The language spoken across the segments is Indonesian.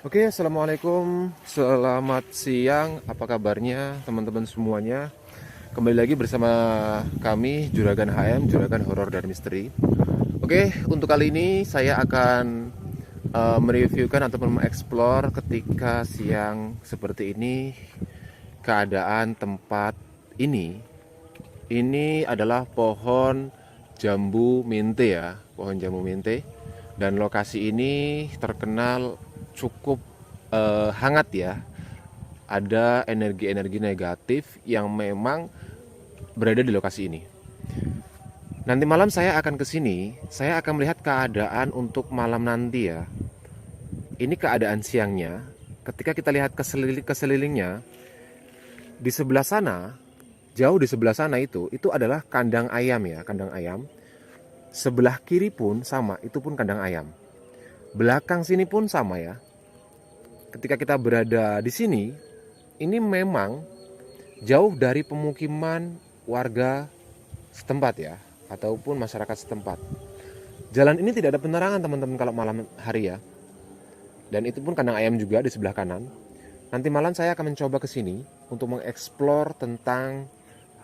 Oke, assalamualaikum, selamat siang. Apa kabarnya teman-teman semuanya? Kembali lagi bersama kami Juragan HM, Juragan Horor dan Misteri. Oke, untuk kali ini saya akan mereviewkan ataupun mengeksplor ketika siang seperti ini keadaan tempat ini. Ini adalah pohon jambu mente ya, pohon jambu mente. Dan lokasi ini terkenal cukup hangat ya. Ada energi-energi negatif yang memang berada di lokasi ini. Nanti malam saya akan ke sini, saya akan melihat keadaan untuk malam nanti ya. Ini keadaan siangnya. Ketika kita lihat ke sekelilingnya, di sebelah sana, jauh di sebelah sana itu adalah kandang ayam ya, kandang ayam. Sebelah kiri pun sama, itu pun kandang ayam. Belakang sini pun sama ya. Ketika kita berada di sini, ini memang jauh dari pemukiman warga setempat ya, ataupun masyarakat setempat. Jalan ini tidak ada penerangan teman-teman kalau malam hari ya. Dan itu pun kandang ayam juga di sebelah kanan. Nanti malam saya akan mencoba ke sini untuk mengeksplor tentang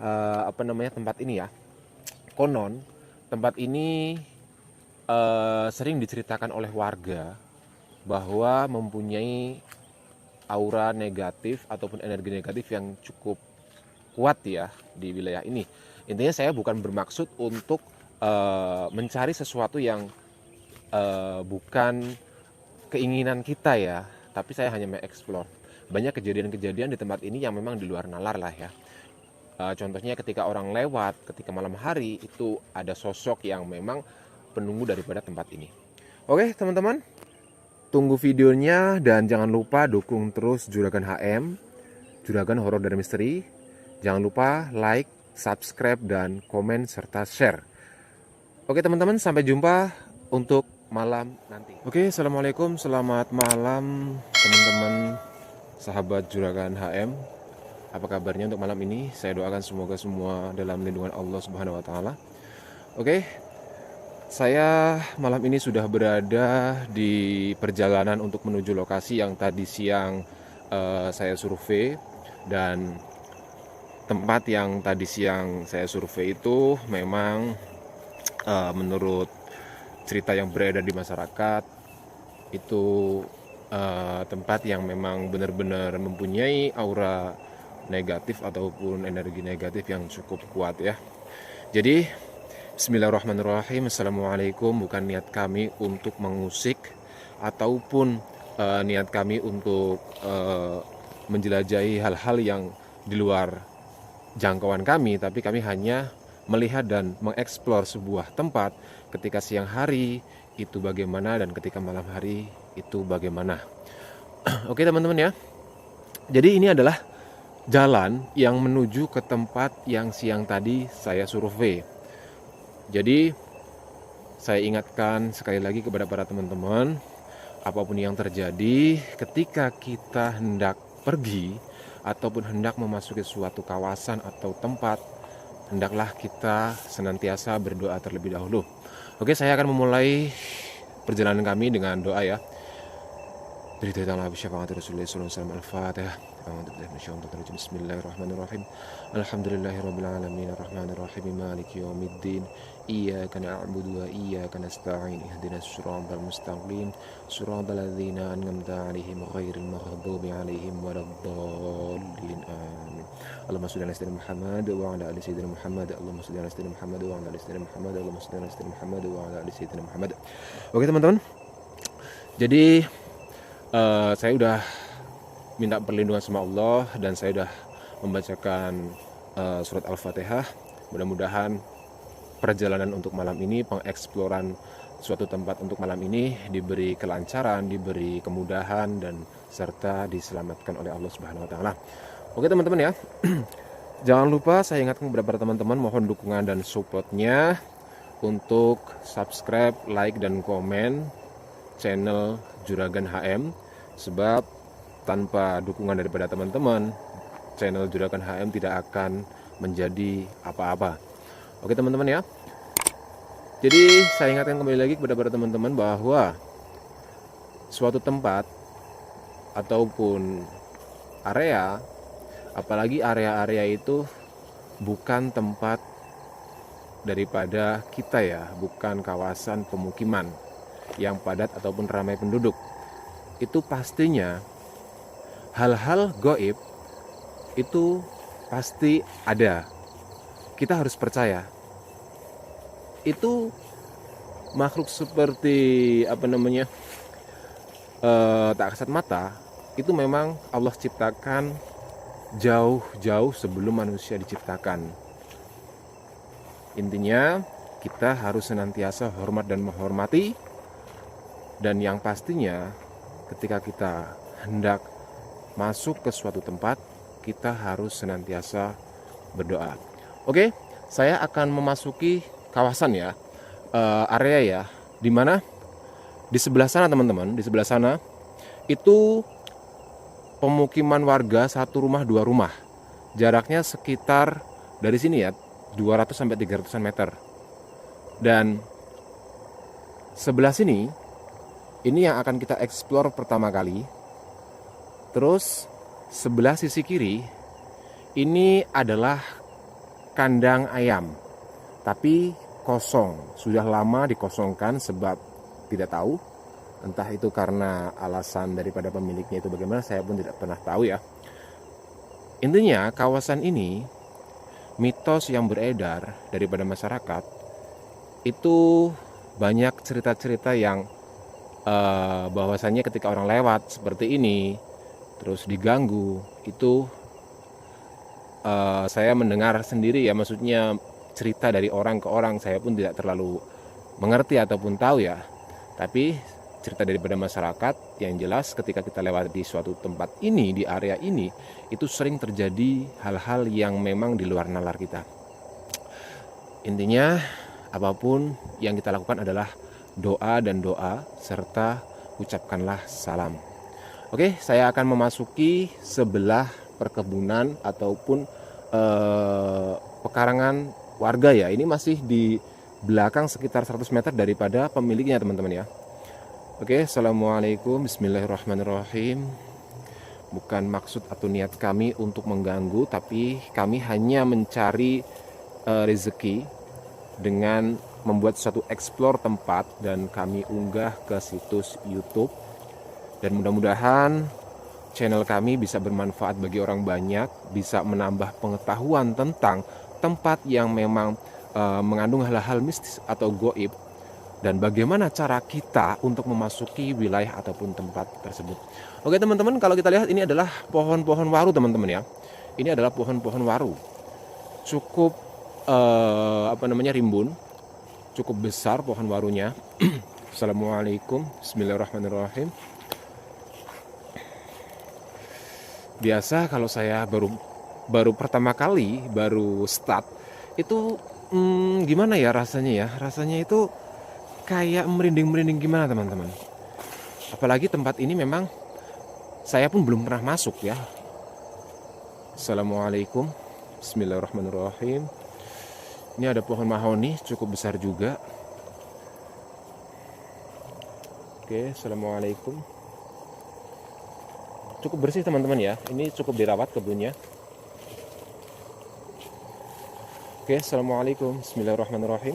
tempat ini ya. Konon tempat ini sering diceritakan oleh warga bahwa mempunyai aura negatif ataupun energi negatif yang cukup kuat ya di wilayah ini. Intinya saya bukan bermaksud untuk mencari sesuatu yang bukan keinginan kita ya, tapi saya hanya mengeksplor. Banyak kejadian-kejadian di tempat ini yang memang di luar nalar lah ya. Contohnya ketika orang lewat, ketika malam hari itu ada sosok yang memang penunggu daripada tempat ini. Oke teman-teman, tunggu videonya dan jangan lupa dukung terus Juragan HM, Juragan Horor dan Misteri. Jangan lupa like, subscribe, dan komen serta share. Oke teman-teman, sampai jumpa untuk malam nanti. Oke, assalamualaikum, selamat malam teman-teman sahabat Juragan HM. Apa kabarnya untuk malam ini? Saya doakan semoga semua dalam lindungan Allah Subhanahu wa taala. Oke, saya malam ini sudah berada di perjalanan untuk menuju lokasi yang tadi siang saya survei. Dan tempat yang tadi siang saya survei itu memang menurut cerita yang beredar di masyarakat itu tempat yang memang benar-benar mempunyai aura negatif ataupun energi negatif yang cukup kuat ya. Jadi bismillahirrahmanirrahim. Assalamualaikum. Bukan niat kami untuk mengusik ataupun niat kami untuk menjelajahi hal-hal yang di luar jangkauan kami, tapi kami hanya melihat dan mengeksplor sebuah tempat ketika siang hari itu bagaimana dan ketika malam hari itu bagaimana. Oke teman-teman ya. Jadi ini adalah jalan yang menuju ke tempat yang siang tadi saya survei. Jadi saya ingatkan sekali lagi kepada para teman-teman, apapun yang terjadi ketika kita hendak pergi ataupun hendak memasuki suatu kawasan atau tempat, hendaklah kita senantiasa berdoa terlebih dahulu. Oke, saya akan memulai perjalanan kami dengan doa ya. Al-Fatihah. Bismillahirrahmanirrahim. Alhamdulillahirabbil alamin arrahmanirrahim maliki yaumiddin. Iyyaka na'budu wa iyyaka nasta'in. Ihdinas siratal mustaqim. Siratal ladzina an'amta 'alaihim ghairil maghdubi 'alaihim waladdallin. Amin. Allahumma shalli ala sayyidina Muhammad wa ala ali sayyidina Muhammad. Allahumma shalli ala sayyidina Muhammad wa ala ali sayyidina Muhammad. Allahumma shalli ala sayyidina Muhammad wa ala ali sayyidina Muhammad. Oke teman-teman. Jadi saya udah minta perlindungan sama Allah dan saya udah membacakan surat Al-Fatihah. Mudah-mudahan perjalanan untuk malam ini, pengeksploran suatu tempat untuk malam ini diberi kelancaran, diberi kemudahan dan serta diselamatkan oleh Allah Subhanahu wa taala. Oke teman-teman ya. Jangan lupa saya ingatkan kepada teman-teman, mohon dukungan dan supportnya untuk subscribe, like, dan komen channel Juragan HM, sebab tanpa dukungan daripada teman-teman, channel Juragan HM tidak akan menjadi apa-apa. Oke teman-teman ya. Jadi saya ingatkan kembali lagi kepada para teman-teman bahwa suatu tempat ataupun area, apalagi area-area itu bukan tempat daripada kita ya, bukan kawasan pemukiman yang padat ataupun ramai penduduk, itu pastinya hal-hal gaib itu pasti ada. Kita harus percaya itu makhluk seperti tak kasat mata, itu memang Allah ciptakan jauh-jauh sebelum manusia diciptakan. Intinya kita harus senantiasa hormat dan menghormati, dan yang pastinya ketika kita hendak masuk ke suatu tempat, kita harus senantiasa berdoa. Oke, saya akan memasuki kawasan ya, area ya, dimana di sebelah sana teman-teman, di sebelah sana itu pemukiman warga, satu rumah dua rumah, jaraknya sekitar dari sini ya 200 sampai 300 meter. Dan sebelah sini ini yang akan kita eksplor pertama kali. Terus sebelah sisi kiri ini adalah kandang ayam, tapi kosong, sudah lama dikosongkan sebab tidak tahu, entah itu karena alasan daripada pemiliknya itu bagaimana, saya pun tidak pernah tahu ya. Intinya kawasan ini, mitos yang beredar daripada masyarakat itu banyak cerita-cerita yang bahwasannya ketika orang lewat seperti ini terus diganggu, itu saya mendengar sendiri ya, maksudnya cerita dari orang ke orang, saya pun tidak terlalu mengerti ataupun tahu ya. Tapi cerita daripada masyarakat yang jelas ketika kita lewat di suatu tempat ini, di area ini, itu sering terjadi hal-hal yang memang di luar nalar kita. Intinya apapun yang kita lakukan adalah doa dan doa, serta ucapkanlah salam. Oke, saya akan memasuki sebelah perkebunan ataupun pekarangan warga ya. Ini masih di belakang sekitar 100 meter daripada pemiliknya teman-teman ya. Oke, assalamualaikum, bismillahirrahmanirrahim. Bukan maksud atau niat kami untuk mengganggu, tapi kami hanya mencari rezeki dengan membuat suatu explore tempat dan kami unggah ke situs YouTube. Dan mudah-mudahan channel kami bisa bermanfaat bagi orang banyak, bisa menambah pengetahuan tentang tempat yang memang mengandung hal-hal mistis atau goib, dan bagaimana cara kita untuk memasuki wilayah ataupun tempat tersebut. Oke teman-teman, kalau kita lihat ini adalah pohon-pohon waru teman-teman ya. Ini adalah pohon-pohon waru, cukup rimbun, cukup besar pohon warunya. Assalamualaikum, bismillahirrahmanirrahim. Biasa kalau saya baru pertama kali, baru start itu gimana ya rasanya ya, rasanya itu kayak merinding-merinding gimana teman-teman. Apalagi tempat ini memang saya pun belum pernah masuk ya. Assalamualaikum, bismillahirrahmanirrahim. Ini ada pohon mahoni cukup besar juga. Oke, assalamualaikum. Cukup bersih teman-teman ya, ini cukup dirawat kebunnya. Oke, assalamualaikum, bismillahirrahmanirrahim.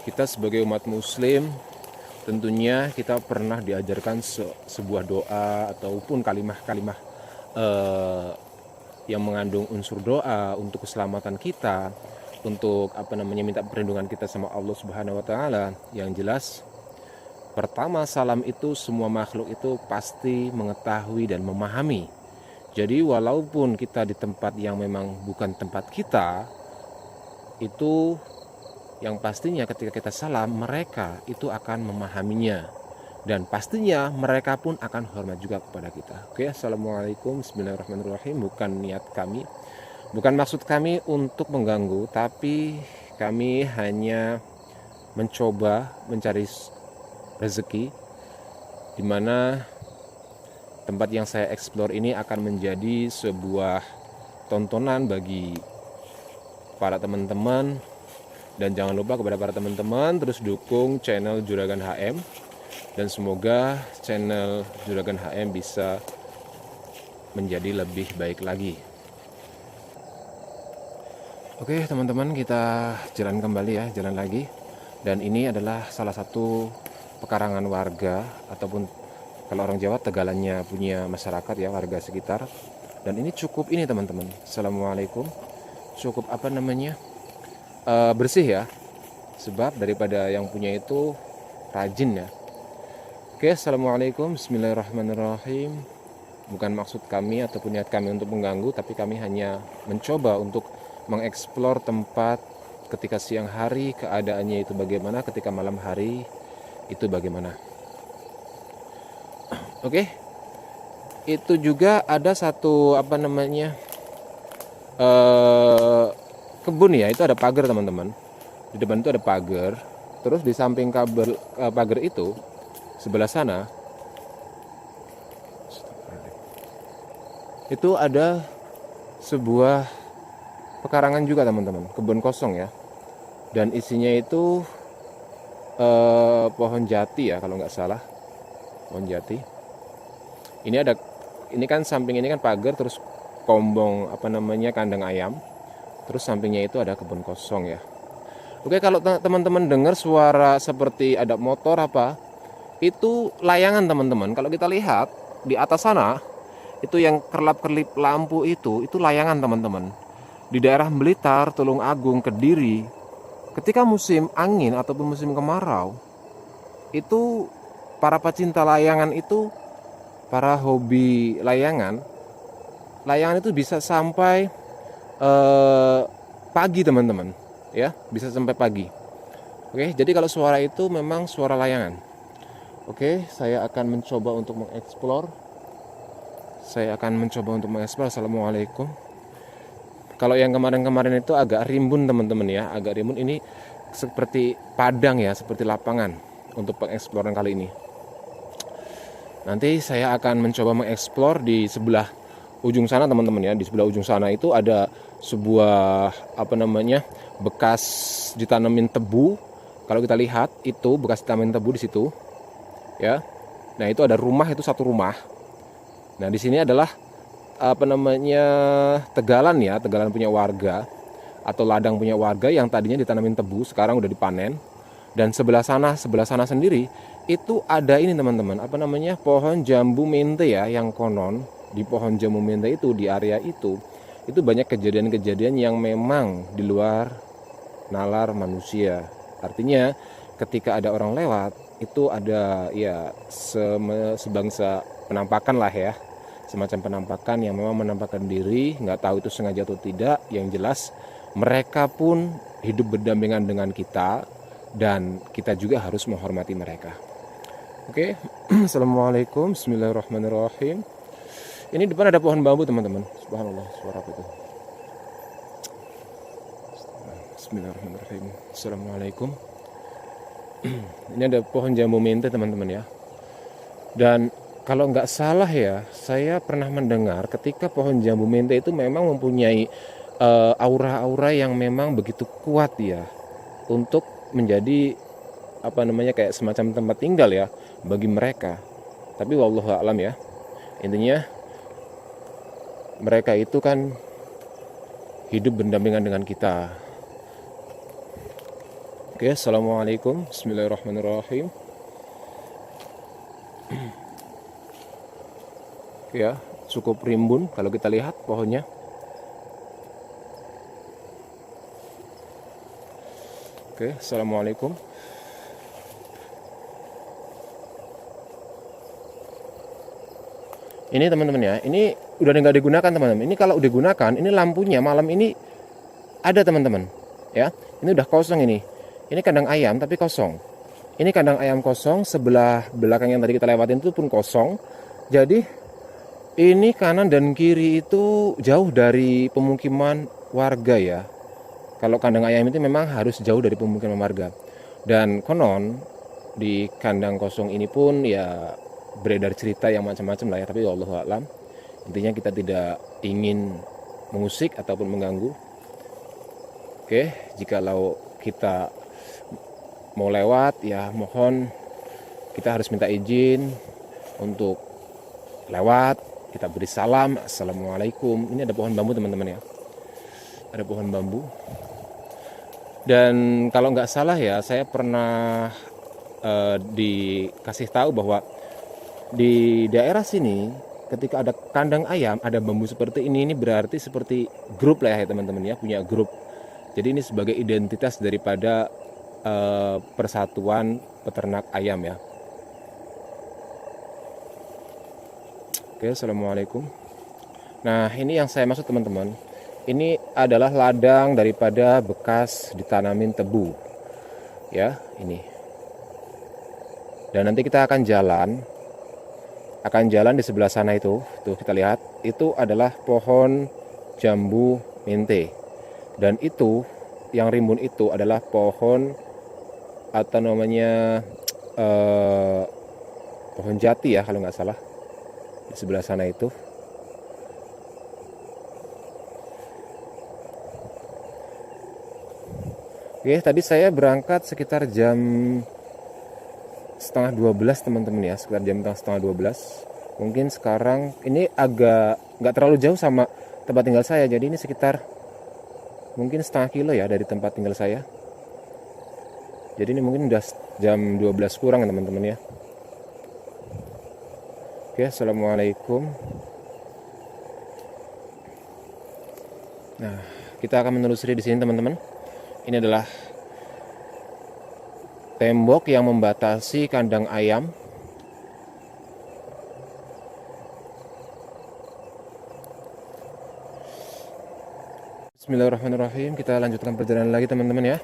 Kita sebagai umat muslim, tentunya kita pernah diajarkan sebuah doa ataupun kalimah-kalimah yang mengandung unsur doa untuk keselamatan kita, untuk minta perlindungan kita sama Allah Subhanahu wa taala. Yang jelas pertama, salam itu semua makhluk itu pasti mengetahui dan memahami. Jadi walaupun kita di tempat yang memang bukan tempat kita, itu yang pastinya ketika kita salam, mereka itu akan memahaminya, dan pastinya mereka pun akan hormat juga kepada kita. Oke, assalamualaikum, bismillahirrahmanirrahim. Bukan niat kami, bukan maksud kami untuk mengganggu, tapi kami hanya mencoba mencari rezeki, di mana tempat yang saya eksplor ini akan menjadi sebuah tontonan bagi para teman-teman, dan jangan lupa kepada para teman-teman terus dukung channel Juragan HM, dan semoga channel Juragan HM bisa menjadi lebih baik lagi. Oke teman-teman, kita jalan kembali ya, jalan lagi. Dan ini adalah salah satu pekarangan warga, ataupun kalau orang Jawa tegalannya punya masyarakat ya, warga sekitar. Dan ini cukup ini teman-teman, assalamualaikum, cukup bersih ya, sebab daripada yang punya itu rajin ya. Oke, assalamualaikum, bismillahirrahmanirrahim. Bukan maksud kami ataupun niat kami untuk mengganggu, tapi kami hanya mencoba untuk mengeksplor tempat ketika siang hari keadaannya itu bagaimana, ketika malam hari itu bagaimana. Oke, itu juga ada satu kebun ya, itu ada pagar teman-teman. Di depan itu ada pagar, terus di samping pagar itu sebelah sana itu ada sebuah pekarangan juga teman-teman, kebun kosong ya, dan isinya itu pohon jati ya kalau nggak salah, pohon jati. Ini kan samping ini kan pagar, terus kombong kandang ayam, terus sampingnya itu ada kebun kosong ya. Oke, kalau teman-teman dengar suara seperti ada motor itu layangan teman-teman. Kalau kita lihat di atas sana, itu yang kerlap-kerlip lampu itu layangan teman-teman. Di daerah Blitar, Tulung Agung, Kediri, ketika musim angin ataupun musim kemarau, itu para pecinta layangan itu, para hobi layangan itu bisa sampai pagi teman-teman ya, bisa sampai pagi. Oke, jadi kalau suara itu memang suara layangan. Oke, saya akan mencoba untuk mengeksplor. Assalamualaikum. Kalau yang kemarin-kemarin itu agak rimbun teman-teman ya, agak rimbun. Ini seperti padang ya, seperti lapangan untuk pengeksploran kali ini. Nanti saya akan mencoba mengeksplor di sebelah ujung sana teman-teman ya. Di sebelah ujung sana itu ada sebuah bekas ditanamin tebu. Kalau kita lihat itu bekas ditanamin tebu di situ ya. Nah, itu ada rumah, itu satu rumah. Nah, di sini adalah tegalan ya, tegalan punya warga atau ladang punya warga yang tadinya ditanamin tebu, sekarang udah dipanen. Dan sebelah sana sendiri itu ada ini teman-teman, pohon jambu mente ya, yang konon di pohon jambu mente itu, di area itu banyak kejadian-kejadian yang memang di luar nalar manusia. Artinya ketika ada orang lewat itu ada ya sebangsa penampakan lah ya, semacam penampakan yang memang menampakkan diri, nggak tahu itu sengaja atau tidak. Yang jelas mereka pun hidup berdampingan dengan kita, dan kita juga harus menghormati mereka. Oke, assalamualaikum, bismillahirrahmanirrahim. Ini depan ada pohon bambu teman-teman. Subhanallah, suara apa itu? Bismillahirrahmanirrahim. Assalamualaikum. Ini ada pohon jambu mente teman-teman ya. Dan kalau nggak salah ya, saya pernah mendengar ketika pohon jambu mente itu memang mempunyai aura-aura yang memang begitu kuat ya, untuk menjadi kayak semacam tempat tinggal ya bagi mereka. Tapi wallahu a'lam ya. Intinya mereka itu kan hidup berdampingan dengan kita. Oke, assalamualaikum, bismillahirrahmanirrahim. Ya, cukup rimbun kalau kita lihat pohonnya. Oke, assalamualaikum. Ini teman-teman ya, ini udah nggak digunakan teman-teman. Ini kalau udah digunakan, ini lampunya malam ini ada teman-teman ya. Ini udah kosong ini. Ini kandang ayam tapi kosong. Ini kandang ayam kosong, sebelah belakang yang tadi kita lewatin itu pun kosong. Jadi ini kanan dan kiri itu jauh dari pemukiman warga ya. Kalau kandang ayam itu memang harus jauh dari pemukiman warga. Dan konon di kandang kosong ini pun ya beredar cerita yang macam-macam lah ya, tapi wallahu a'lam. Intinya kita tidak ingin mengusik ataupun mengganggu. Oke, jikalau kita mau lewat ya mohon kita harus minta izin untuk lewat. Kita beri salam, assalamualaikum. Ini ada pohon bambu teman-teman ya, ada pohon bambu. Dan kalau nggak salah ya, saya pernah dikasih tahu bahwa di daerah sini ketika ada kandang ayam ada bambu seperti ini berarti seperti grup lah ya teman-teman ya, punya grup. Jadi ini sebagai identitas daripada persatuan peternak ayam ya. Oke, assalamualaikum. Nah, ini yang saya maksud teman-teman. Ini adalah ladang daripada bekas ditanamin tebu. Ya, ini. Dan nanti kita akan jalan di sebelah sana itu. Tuh kita lihat, itu adalah pohon jambu mente. Dan itu yang rimbun itu adalah pohon atau namanya pohon jati ya kalau nggak salah. Di sebelah sana itu. Oke, tadi saya berangkat sekitar jam setengah 12 teman-teman ya, sekitar jam setengah 12. Mungkin sekarang ini agak nggak terlalu jauh sama tempat tinggal saya, jadi ini sekitar mungkin setengah kilo ya dari tempat tinggal saya. Jadi ini mungkin udah jam 12 kurang teman-teman ya. Oke, assalamualaikum. Nah, kita akan menelusuri di sini teman-teman. Ini adalah tembok yang membatasi kandang ayam. Bismillahirrahmanirrahim. Kita lanjutkan perjalanan lagi teman-teman ya.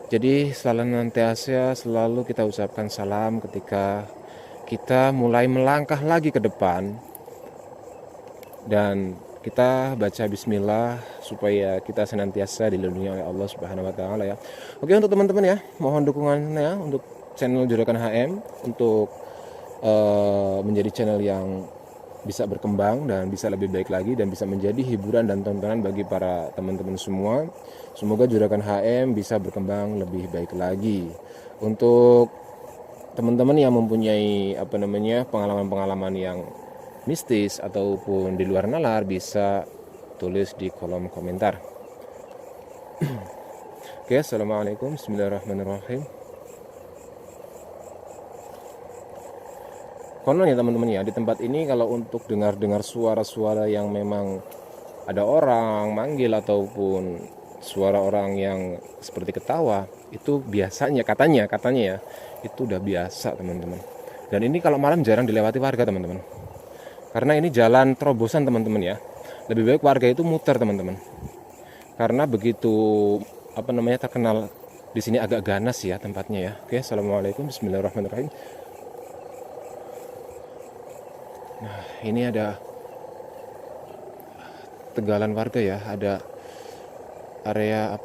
Jadi selalu kita ucapkan salam ketika kita mulai melangkah lagi ke depan, dan kita baca bismillah supaya kita senantiasa dilindungi oleh Allah Subhanahu wa taala ya. Oke, untuk teman-teman ya, mohon dukungannya untuk channel Juragan HM untuk menjadi channel yang bisa berkembang dan bisa lebih baik lagi dan bisa menjadi hiburan dan tontonan bagi para teman-teman semua. Semoga Juragan HM bisa berkembang lebih baik lagi. Untuk teman-teman yang mempunyai pengalaman-pengalaman yang mistis ataupun di luar nalar bisa tulis di kolom komentar. Oke, assalamualaikum, bismillahirrahmanirrahim. Konon ya teman-teman ya, di tempat ini kalau untuk dengar suara-suara yang memang ada orang manggil ataupun suara orang yang seperti ketawa, itu biasanya katanya ya, itu udah biasa teman-teman. Dan ini kalau malam jarang dilewati warga teman-teman, karena ini jalan terobosan teman-teman ya. Lebih baik warga itu muter teman-teman, karena begitu terkenal di sini agak ganas ya tempatnya ya. Oke, assalamualaikum, bismillahirrahmanirrahim. Nah, ini ada tegalan warga ya, ada area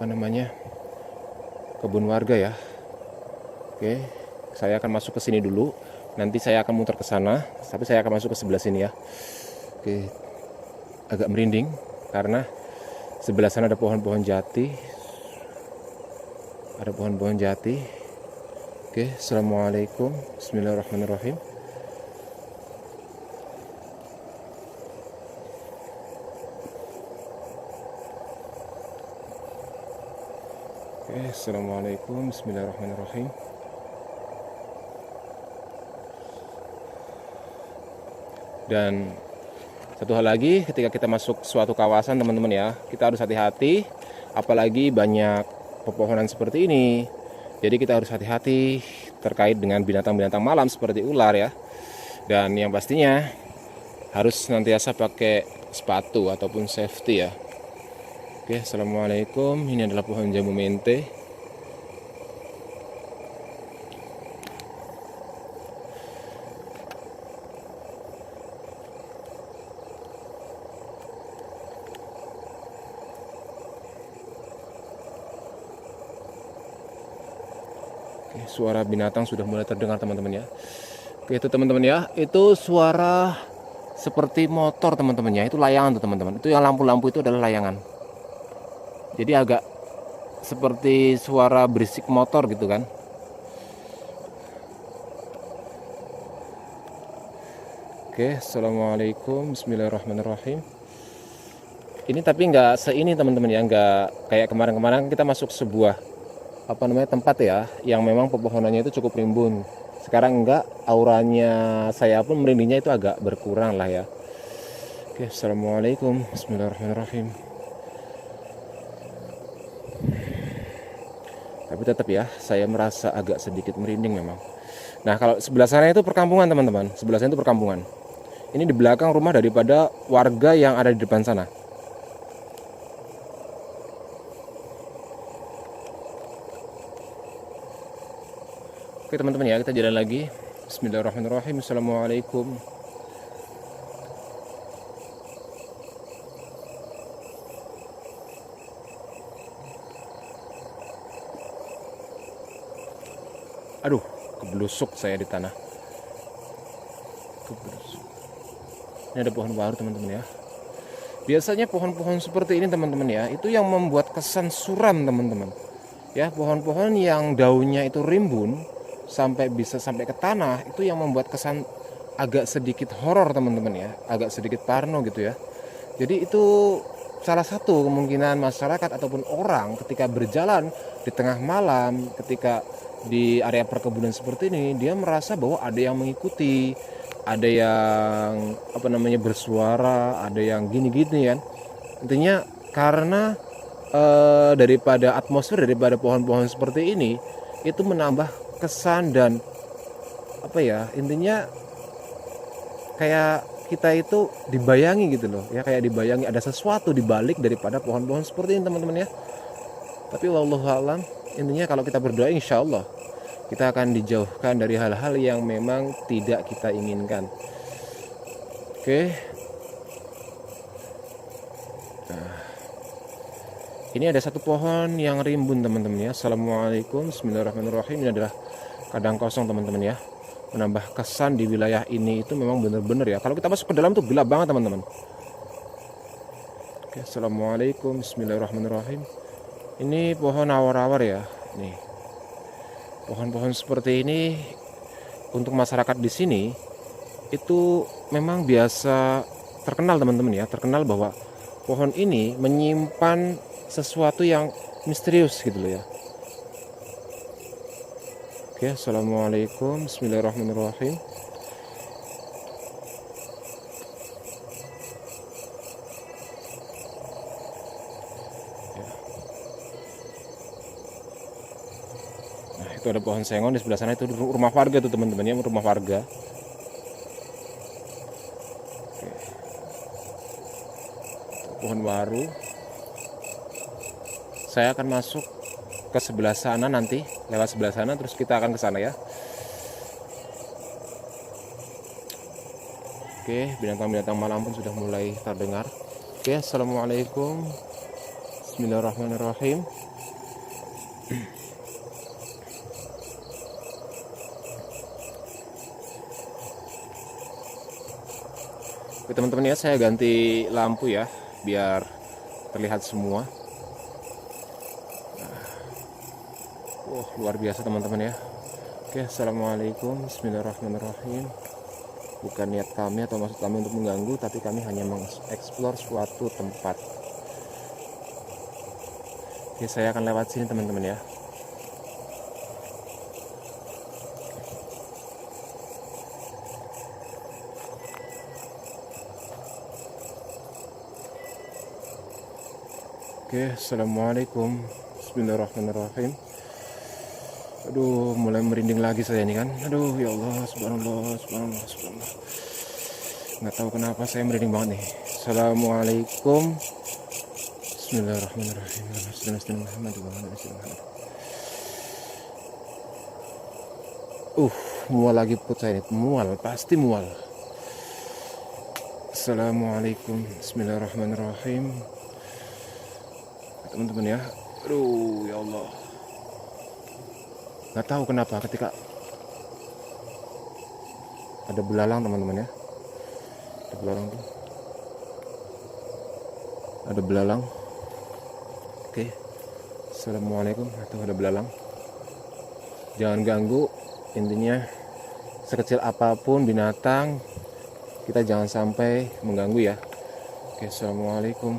kebun warga ya. Oke, saya akan masuk ke sini dulu. Nanti saya akan muter ke sana, tapi saya akan masuk ke sebelah sini ya. Oke, agak merinding karena sebelah sana ada pohon-pohon jati. Ada pohon-pohon jati. Oke, assalamualaikum, bismillahirrahmanirrahim. Oke, assalamualaikum, bismillahirrahmanirrahim. Dan satu hal lagi, ketika kita masuk suatu kawasan teman-teman ya, kita harus hati-hati, apalagi banyak pepohonan seperti ini. Jadi kita harus hati-hati terkait dengan binatang-binatang malam seperti ular ya. Dan yang pastinya harus senantiasa pakai sepatu ataupun safety ya. Oke, assalamualaikum. Ini adalah pohon jambu mente. Suara binatang sudah mulai terdengar teman-teman ya. Oke, itu teman-teman ya, itu suara seperti motor teman-teman ya. Itu layangan tuh teman-teman. Itu yang lampu-lampu itu adalah layangan. Jadi agak seperti suara berisik motor gitu kan. Oke, assalamualaikum, bismillahirrahmanirrahim. Ini tapi nggak seini teman-teman ya, nggak kayak kemarin-kemarin kita masuk sebuah tempat ya, yang memang pepohonannya itu cukup rimbun. Sekarang enggak, auranya saya pun merindingnya itu agak berkurang lah ya. Oke, assalamualaikum, bismillahirrahmanirrahim. Tapi tetap ya, saya merasa agak sedikit merinding memang. Nah, kalau sebelah sana itu perkampungan teman-teman, sebelah sana itu perkampungan. Ini di belakang rumah daripada warga yang ada di depan sana. Oke teman-teman ya, kita jalan lagi. Bismillahirrahmanirrahim. Assalamualaikum. Aduh, kebelusuk saya di tanah. Kebelusuk. Ini ada pohon baru teman-teman ya. Biasanya pohon-pohon seperti ini teman-teman ya, itu yang membuat kesan suram teman-teman. Ya, pohon-pohon yang daunnya itu rimbun bisa sampai ke tanah, itu yang membuat kesan agak sedikit horor teman-teman ya, agak sedikit parno gitu ya. Jadi itu salah satu kemungkinan masyarakat ataupun orang ketika berjalan di tengah malam, ketika di area perkebunan seperti ini, dia merasa bahwa ada yang mengikuti, ada yang bersuara, ada yang gini-gini kan. Intinya karena daripada atmosfer daripada pohon-pohon seperti ini itu menambah kesan dan intinya kayak kita itu dibayangi gitu loh ya, kayak dibayangi ada sesuatu di balik daripada pohon-pohon seperti ini teman-teman ya. Tapi wallahu a'lam, intinya kalau kita berdoa insya Allah kita akan dijauhkan dari hal-hal yang memang tidak kita inginkan. Oke. Nah, ini ada satu pohon yang rimbun teman-teman ya. Assalamualaikum, bismillahirrahmanirrahim. Ini adalah kadang kosong teman-teman ya. Menambah kesan di wilayah ini itu memang benar-benar ya. Kalau kita masuk ke dalam tuh gelap banget teman-teman. Oke, assalamualaikum, bismillahirrahmanirrahim. Ini pohon awar-awar ya. Nih, pohon-pohon seperti ini untuk masyarakat di sini itu memang biasa terkenal teman-teman ya. Terkenal bahwa pohon ini menyimpan sesuatu yang misterius gitu loh ya. Oke, assalamualaikum, bismillahirrahmanirrahim. Nah, itu ada pohon sengon di sebelah sana, itu rumah warga tuh teman-teman ya, rumah warga. Oke. Pohon baru. Saya akan masuk ke sebelah sana nanti, lewat sebelah sana terus kita akan ke sana ya. Oke, binatang-binatang malam pun sudah mulai terdengar. Oke, assalamualaikum, bismillahirrahmanirrahim. Oke teman-teman ya, saya ganti lampu ya biar terlihat semua. Luar biasa teman-teman ya. Oke, assalamualaikum, bismillahirrahmanirrahim. Bukan niat kami atau maksud kami untuk mengganggu, tapi kami hanya mengeksplor suatu tempat. Oke, saya akan lewat sini teman-teman ya. Oke, assalamualaikum, bismillahirrahmanirrahim. Aduh, mulai merinding lagi saya ini kan. Aduh, ya Allah, subhanallah, subhanallah, subhanallah. Nggak tahu kenapa saya merinding banget nih. Assalamualaikum, bismillahirrahmanirrahim. Mual lagi perut saya ini. Mual, pasti mual. Assalamualaikum, bismillahirrahmanirrahim. Teman-teman ya. Aduh, ya Allah. Nggak tahu kenapa ketika ada belalang teman-teman ya, ada belalang tuh, ada belalang. Oke, Assalamualaikum. Tuh ada belalang. Jangan ganggu. Intinya sekecil apapun binatang, kita jangan sampai mengganggu ya. Oke, assalamualaikum.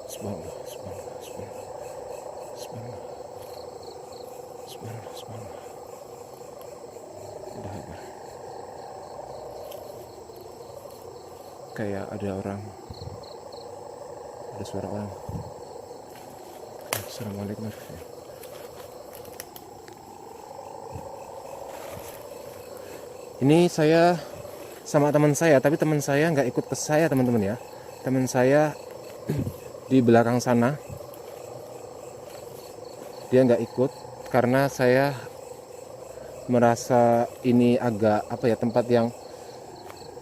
Subhanallah, subhanallah, subhanallah, subhanallah, subhanallah, subhanallah. Udah apa? Kayak ada orang, ada suara orang. Assalamualaikum. Ini saya sama teman saya, tapi teman saya nggak ikut ke saya teman-teman ya. Teman saya di belakang sana, dia nggak ikut karena saya merasa ini agak apa ya, tempat yang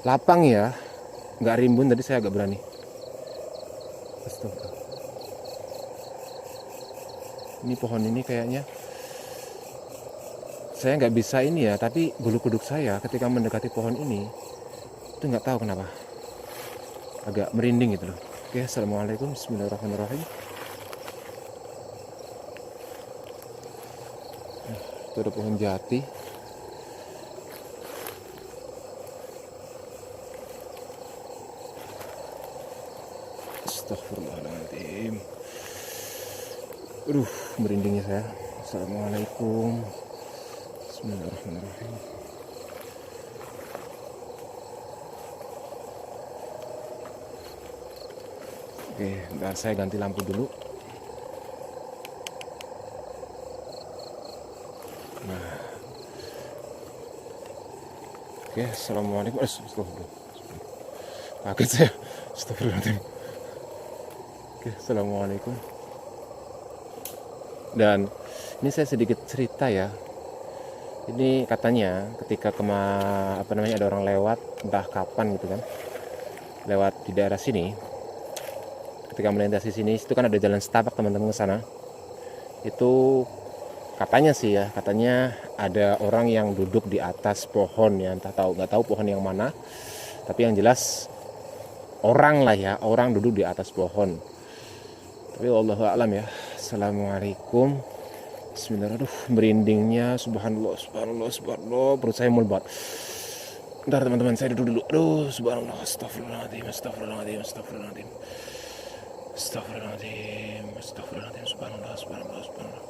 lapang ya, nggak rimbun. Tadi saya agak berani. Astaga. Ini pohon ini kayaknya saya nggak bisa ini ya, tapi bulu kuduk saya ketika mendekati pohon ini itu nggak tahu kenapa agak merinding gitu loh. Oke, assalamualaikum, bismillahirrahmanirrahim. Itu ada pohon jati. Astagfirullahaladzim. Merindingnya saya. Assalamualaikum, bismillahirrahmanirrahim. Oke, bentar saya ganti lampu dulu. Nah. Oke, assalamualaikum. Astagfirullah. Kaget saya. Astagfirullahaladzim. Oke, assalamualaikum. Dan ini saya sedikit cerita ya. Ini katanya ketika ada orang lewat entah kapan gitu kan, lewat di daerah sini, ketika melintasi sini, itu kan ada jalan setapak teman-teman ke sana. Itu katanya sih ya, katanya ada orang yang duduk di atas pohon ya, nggak tahu pohon yang mana, tapi yang jelas orang lah ya, orang duduk di atas pohon. Tapi wallahu a'lam ya. Assalamualaikum. Bismillahirrahmanirrahim. Merindingnya, subhanallah, subhanallah, subhanallah, perut saya mual banget. Bentar teman-teman, saya duduk dulu. Subhanallah, astagfirullahaladzim, astagfirullahaladzim, astagfirullahaladzim, astagfirullahaladzim, astagfirullahaladzim, subhanallah, subhanallah, subhanallah.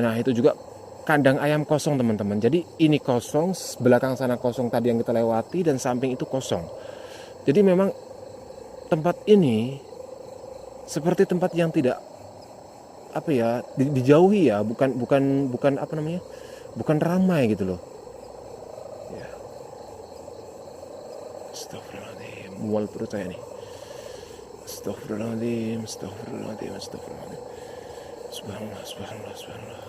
Nah, itu juga kandang ayam kosong teman-teman. Jadi ini kosong, belakang sana kosong tadi yang kita lewati, dan samping itu kosong. Jadi memang tempat ini seperti tempat yang tidak apa ya, dijauhi ya, bukan apa namanya, bukan ramai gitu loh ya. Astagfirullahaladzim, mual perut saya nih. Astagfirullahaladzim, astagfirullahaladzim, astagfirullahaladzim, subhanallah, subhanallah, subhanallah.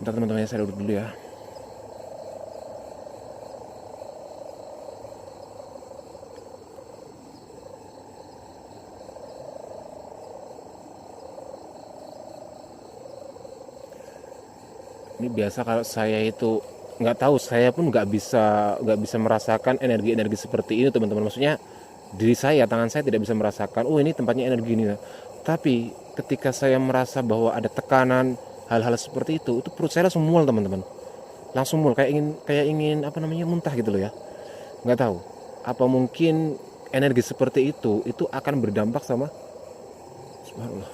Bentar teman-teman, saya duduk dulu ya. Ini biasa kalau saya itu nggak tahu, saya pun nggak bisa merasakan energi seperti ini teman-teman. Maksudnya diri saya, tangan saya tidak bisa merasakan, oh ini tempatnya energi ini. Tapi ketika saya merasa bahwa ada tekanan hal-hal seperti itu perut saya langsung mual teman-teman. Langsung mual, kayak ingin apa namanya, muntah gitu loh ya. Nggak tahu apa mungkin energi seperti itu akan berdampak sama, subhanallah,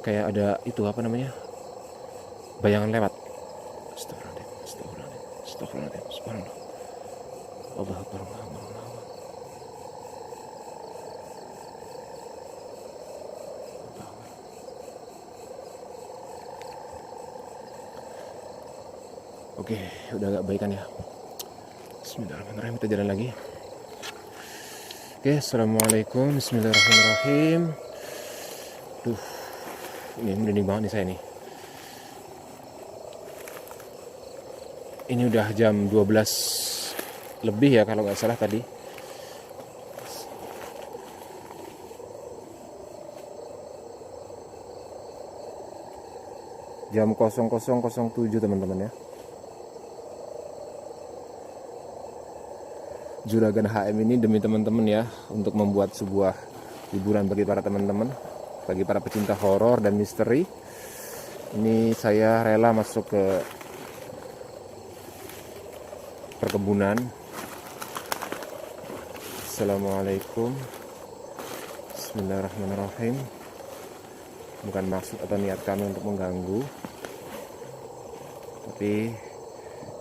kayak ada itu apa namanya, bayangan lewat. Astagfirullahaladzim, astagfirullahaladzim, astagfirullahaladzim, subhanallah, Allahu Akbar, Allahu Akbar. Oke, udah agak baikan ya. Bismillahirrahmanirrahim, kita jalan lagi. Oke, assalamualaikum, bismillahirrahmanirrahim. Ini merinding banget nih saya nih. Ini udah jam 12 lebih ya kalau nggak salah tadi. Jam 00.07 teman-teman ya. Juragan HM ini demi teman-teman ya, untuk membuat sebuah hiburan bagi para teman-teman, bagi para pecinta horor dan misteri. Ini saya rela masuk ke perkebunan. Assalamualaikum. Bismillahirrahmanirrahim. Bukan maksud atau niat kami untuk mengganggu, tapi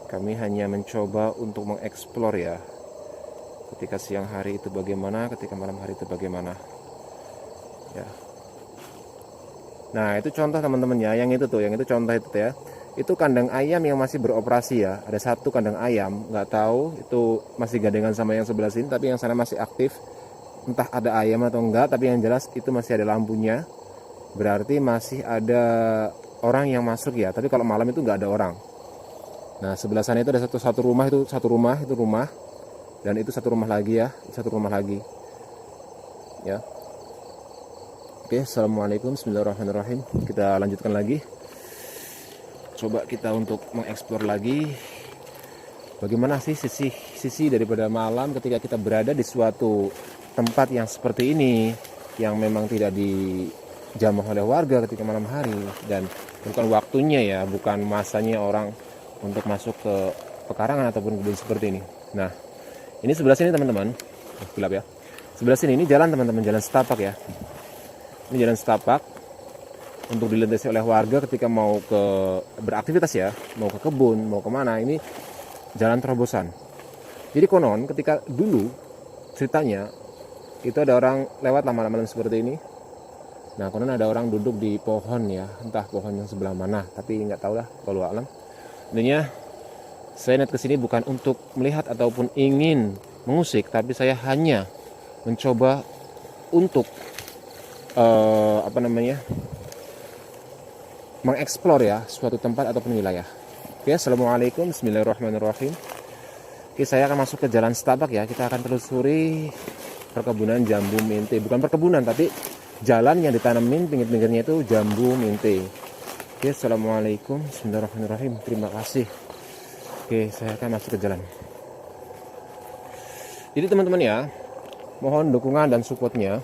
kami hanya mencoba untuk mengeksplor ya, ketika siang hari itu bagaimana, ketika malam hari itu bagaimana ya. Nah itu contoh teman-teman ya, yang itu contoh itu ya, itu kandang ayam yang masih beroperasi ya. Ada satu kandang ayam, nggak tahu itu masih gandengan sama yang sebelah sini, tapi yang sana masih aktif. Entah ada ayam atau enggak, tapi yang jelas itu masih ada lampunya. Berarti masih ada orang yang masuk ya, tapi kalau malam itu nggak ada orang. Nah sebelah sana itu ada satu rumah, itu rumah, dan itu satu rumah lagi ya, ya. Oke, assalamualaikum, bismillahirrahmanirrahim. Kita lanjutkan lagi. Coba kita untuk mengeksplor lagi bagaimana sih sisi daripada malam ketika kita berada di suatu tempat yang seperti ini, yang memang tidak dijamah oleh warga ketika malam hari, dan bukan waktunya ya, bukan masanya orang untuk masuk ke pekarangan ataupun kebun seperti ini. Nah ini sebelah sini teman-teman, gelap ya, sebelah sini ini jalan teman-teman, jalan setapak ya. Ini jalan setapak untuk dilintasi oleh warga ketika mau ke beraktivitas ya, mau ke kebun, mau kemana. Ini jalan terobosan. Jadi konon ketika dulu ceritanya itu ada orang lewat malam-malam seperti ini. Nah konon ada orang duduk di pohon ya, entah pohon yang sebelah mana, tapi nggak tahu lah, kalau alam. Intinya saya niat kesini bukan untuk melihat ataupun ingin mengusik, tapi saya hanya mencoba untuk mengeksplor ya suatu tempat ataupun wilayah. Oke, assalamualaikum, bismillahirrahmanirrahim. Oke, saya akan masuk ke jalan setapak ya. Kita akan telusuri perkebunan jambu mente. Bukan perkebunan, tapi jalan yang ditanemin pinggir-pinggirnya itu jambu mente. Oke, assalamualaikum, bismillahirrahmanirrahim. Terima kasih. Oke, saya akan masuk ke jalan. Jadi teman-teman ya, mohon dukungan dan supportnya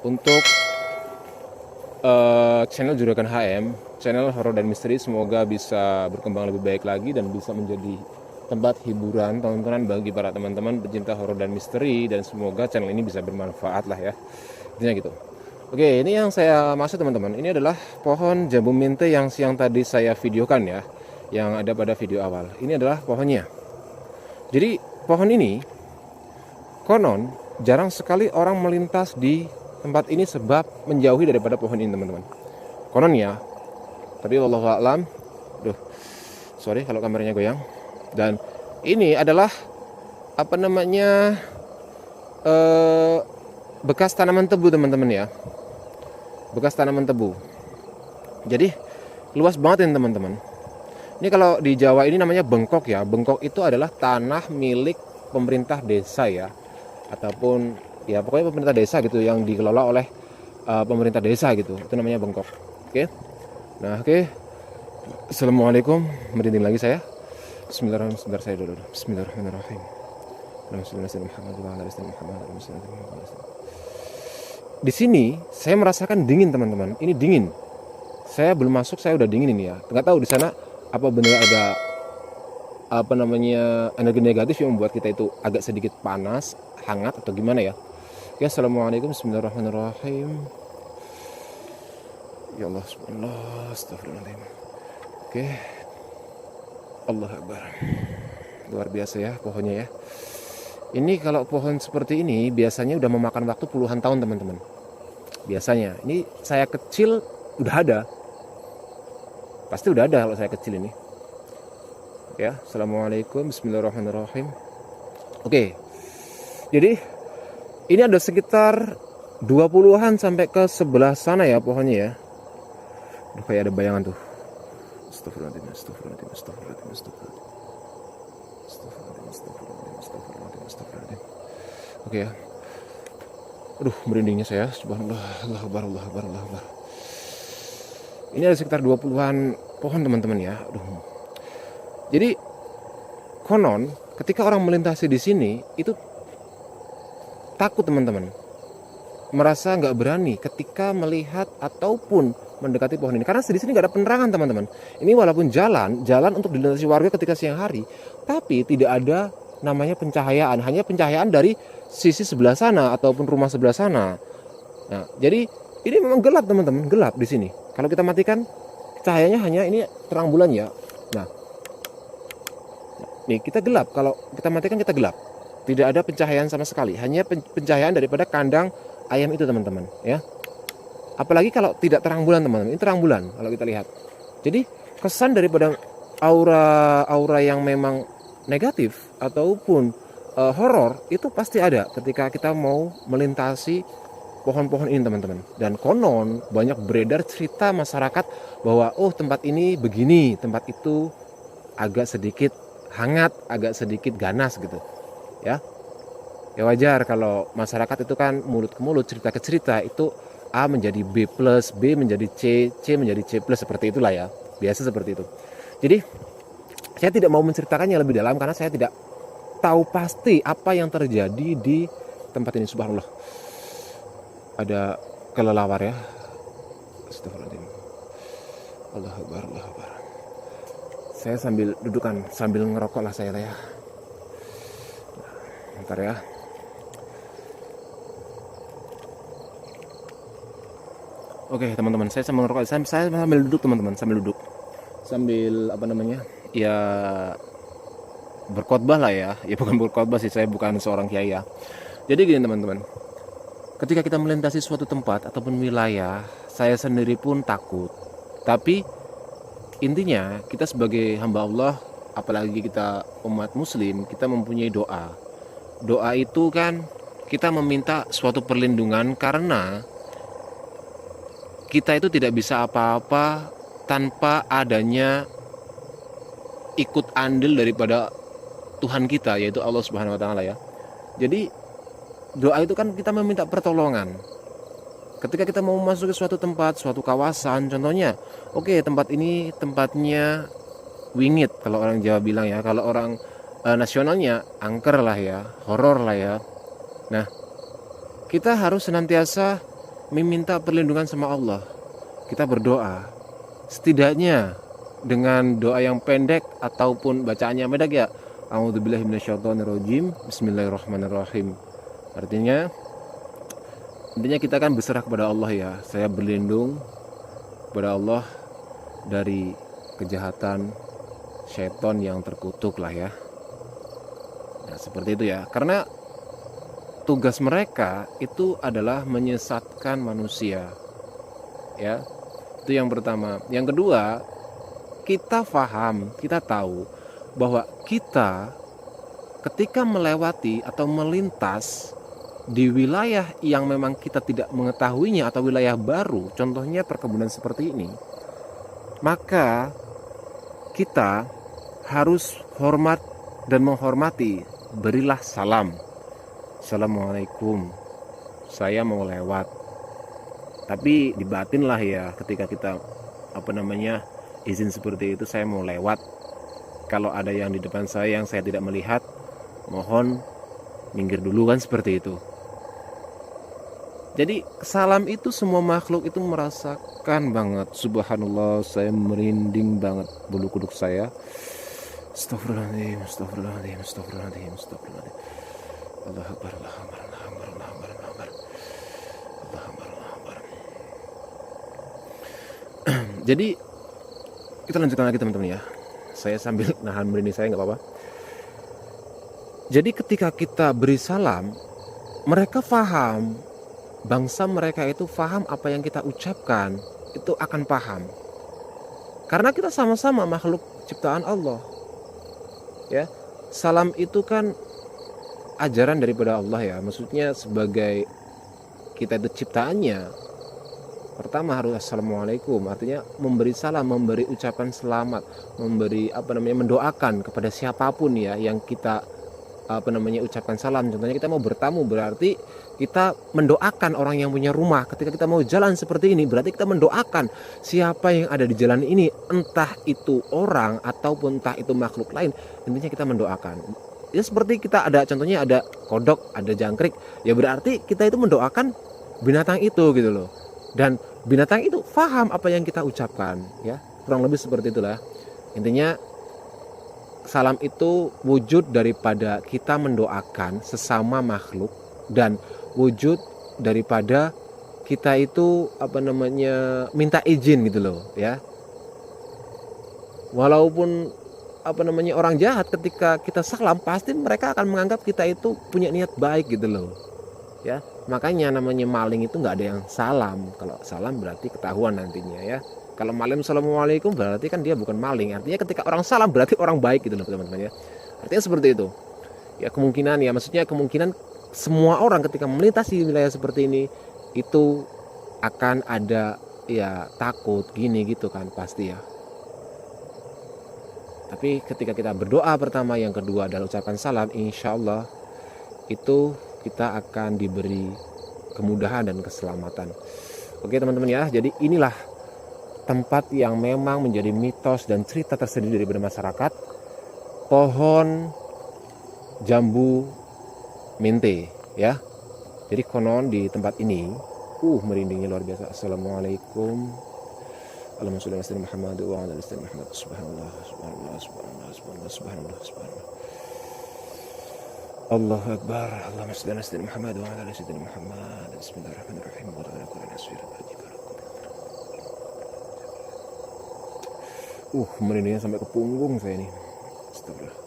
untuk channel Juragan HM, channel horor dan misteri. Semoga bisa berkembang lebih baik lagi dan bisa menjadi tempat hiburan, tontonan bagi para teman-teman pecinta horor dan misteri, dan semoga channel ini bisa bermanfaat lah ya, intinya gitu. Oke, ini yang saya maksud teman-teman, ini adalah pohon jambu mente yang siang tadi saya videokan ya, yang ada pada video awal. Ini adalah pohonnya. Jadi pohon ini konon jarang sekali orang melintas di tempat ini sebab menjauhi daripada pohon ini teman-teman. Konon ya. Tapi wallahu a'lam. Sorry kalau kameranya goyang. Dan ini adalah bekas tanaman tebu teman-teman ya. Bekas tanaman tebu. Jadi luas banget ini teman-teman. Ini kalau di Jawa ini namanya bengkok ya. Bengkok itu adalah tanah milik pemerintah desa ya, ataupun ya pokoknya pemerintah desa gitu, yang dikelola oleh pemerintah desa gitu, itu namanya bengkok. Oke. Nah, oke. Assalamualaikum, merinding lagi saya. Bismillahirrahmanirrahim. Di sini saya merasakan dingin teman-teman. Ini dingin. Saya belum masuk, saya udah dingin ini ya. Nggak tahu di sana apa benar ada energi negatif yang membuat kita itu agak sedikit panas, hangat atau gimana ya. Oke, assalamualaikum, bismillahirrahmanirrahim. Ya Allah, subhanallah, astagfirullahaladzim. Oke, Allah Akbar. Luar biasa ya pohonnya ya. Ini kalau pohon seperti ini biasanya udah memakan waktu puluhan tahun teman-teman. Biasanya, ini saya kecil udah ada. Pasti udah ada kalau saya kecil ini. Ya, assalamualaikum, bismillahirrahmanirrahim. Oke, jadi ini ada sekitar 20-an sampai ke sebelah sana ya pohonnya ya. Udah kayak ada bayangan tuh. Astagfirullahaladzim. Oke ya. Aduh, merindingnya saya. Subhanallah, Allah Akbar, Allah Akbar, Allah Akbar. Ini ada sekitar 20-an pohon teman-teman ya. Aduh. Jadi konon ketika orang melintasi di sini itu takut teman-teman, merasa nggak berani ketika melihat ataupun mendekati pohon ini karena di sini nggak ada penerangan teman-teman. Ini walaupun jalan untuk dilintasi warga ketika siang hari, tapi tidak ada namanya pencahayaan, hanya pencahayaan dari sisi sebelah sana ataupun rumah sebelah sana. Nah, jadi ini memang gelap teman-teman, gelap di sini. Kalau kita matikan cahayanya hanya ini terang bulan ya. Nah, nih kita gelap, kalau kita matikan kita gelap. Tidak ada pencahayaan sama sekali, hanya pencahayaan daripada kandang ayam itu teman-teman ya. Apalagi kalau tidak terang bulan teman-teman, ini terang bulan kalau kita lihat. Jadi kesan daripada aura yang memang negatif ataupun horor itu pasti ada ketika kita mau melintasi pohon-pohon ini teman-teman. Dan konon banyak beredar cerita masyarakat bahwa oh tempat ini begini, tempat itu agak sedikit hangat, agak sedikit ganas gitu ya. Ya wajar kalau masyarakat itu kan mulut ke mulut, cerita ke cerita, itu A menjadi B plus, B menjadi C, C menjadi C plus, seperti itulah ya, biasa seperti itu. Jadi saya tidak mau menceritakannya lebih dalam karena saya tidak tahu pasti apa yang terjadi di tempat ini. Subhanallah, ada kelelawar ya. Astagfirullahaladzim. Allahu Akbar, Allahu Akbar. Saya sambil dudukan, sambil ngerokok lah saya ya. Bentar ya. Oke teman-teman, saya sambil ngerokok, saya sambil duduk teman-teman, sambil duduk, sambil apa namanya, ya berkhotbah lah ya. Ya bukan berkhotbah sih, saya bukan seorang kiai ya. Jadi gini teman-teman, ketika kita melintasi suatu tempat ataupun wilayah, saya sendiri pun takut. Tapi intinya kita sebagai hamba Allah, apalagi kita umat muslim, kita mempunyai doa. Doa itu kan kita meminta suatu perlindungan karena kita itu tidak bisa apa-apa tanpa adanya ikut andil daripada Tuhan kita, yaitu Allah Subhanahu wa taala ya. Jadi doa itu kan kita meminta pertolongan. Ketika kita mau masuk ke suatu tempat, suatu kawasan, contohnya, oke, tempat ini tempatnya wingit kalau orang Jawa bilang ya, kalau orang nasionalnya angker lah ya, horor lah ya. Nah, kita harus senantiasa meminta perlindungan sama Allah. Kita berdoa, setidaknya dengan doa yang pendek ataupun bacaannya pendek ya, A'udzubillahi minasyaitonirrajim, Bismillahirrahmanirrahim. Artinya kita kan berserah kepada Allah ya. Saya berlindung kepada Allah dari kejahatan syaitan yang terkutuk lah ya. Nah, seperti itu ya. Karena tugas mereka itu adalah menyesatkan manusia. Ya. Itu yang pertama. Yang kedua, kita paham, kita tahu bahwa kita ketika melewati atau melintas di wilayah yang memang kita tidak mengetahuinya atau wilayah baru, contohnya perkebunan seperti ini, maka kita harus hormat dan menghormati. Berilah salam. Assalamualaikum, saya mau lewat. Tapi dibatin lah ya, ketika kita izin seperti itu, saya mau lewat. Kalau ada yang di depan saya yang saya tidak melihat, mohon minggir dulu, kan seperti itu. Jadi salam itu semua makhluk itu merasakan banget. Subhanallah, saya merinding banget bulu kuduk saya. Astagfirullahaladzim, astagfirullahaladzim, astagfirullahaladzim, astagfirullahaladzim. Allahu Akbar, Allahu Akbar, Allahu Akbar, Allahu Akbar, Allahu Akbar, Allahu Akbar, Allahu Akbar. Jadi kita lanjutkan lagi teman-teman ya. Saya sambil nahan merinding saya, nggak apa-apa. Jadi ketika kita beri salam, mereka paham, bangsa mereka itu paham apa yang kita ucapkan, itu akan paham. Karena kita sama-sama makhluk ciptaan Allah. Ya, salam itu kan ajaran daripada Allah ya. Maksudnya sebagai kita itu ciptaannya, pertama harus assalamualaikum, artinya memberi salam, memberi ucapan selamat, memberi mendoakan kepada siapapun ya yang kita ucapkan salam. Contohnya kita mau bertamu, berarti kita mendoakan orang yang punya rumah. Ketika kita mau jalan seperti ini, berarti kita mendoakan siapa yang ada di jalan ini, entah itu orang ataupun entah itu makhluk lain. Intinya kita mendoakan. Ya seperti kita ada, contohnya ada kodok, ada jangkrik, ya berarti kita itu mendoakan binatang itu gitu loh. Dan binatang itu paham apa yang kita ucapkan, ya kurang lebih seperti itulah. Intinya salam itu wujud daripada kita mendoakan sesama makhluk dan wujud daripada kita itu minta izin gitu loh, ya. Walaupun orang jahat, ketika kita salam pasti mereka akan menganggap kita itu punya niat baik gitu loh, ya. Makanya namanya maling itu nggak ada yang salam. Kalau salam berarti ketahuan nantinya, ya. Kalau maling assalamualaikum berarti kan dia bukan maling. Artinya ketika orang salam berarti orang baik gitu loh teman-teman, ya. Artinya seperti itu. Ya kemungkinan, ya maksudnya kemungkinan semua orang ketika melintasi wilayah seperti ini itu akan ada ya takut gini gitu kan pasti, ya. Tapi ketika kita berdoa pertama, yang kedua adalah ucapan salam, insya Allah itu kita akan diberi kemudahan dan keselamatan. Oke teman-teman, ya. Jadi inilah tempat yang memang menjadi mitos dan cerita tersendiri dari masyarakat, pohon jambu mente, ya. Jadi konon di tempat ini merindingnya luar biasa. Assalamualaikum. Allahumma sholli ala sayyidina Muhammad wa ala ali sayyidina Muhammad. Subhanallah, subhanallah, subhanallah, subhanallah, subhanallah, subhanallah. Allahu Akbar. Allahumma sholli ala sayyidina Muhammad wa ala ali sayyidina Muhammad. Bismillahirrahmanirrahim. Wa ala kulli nasir. Merindingnya sampai ke punggung saya ini. Astagfirullah.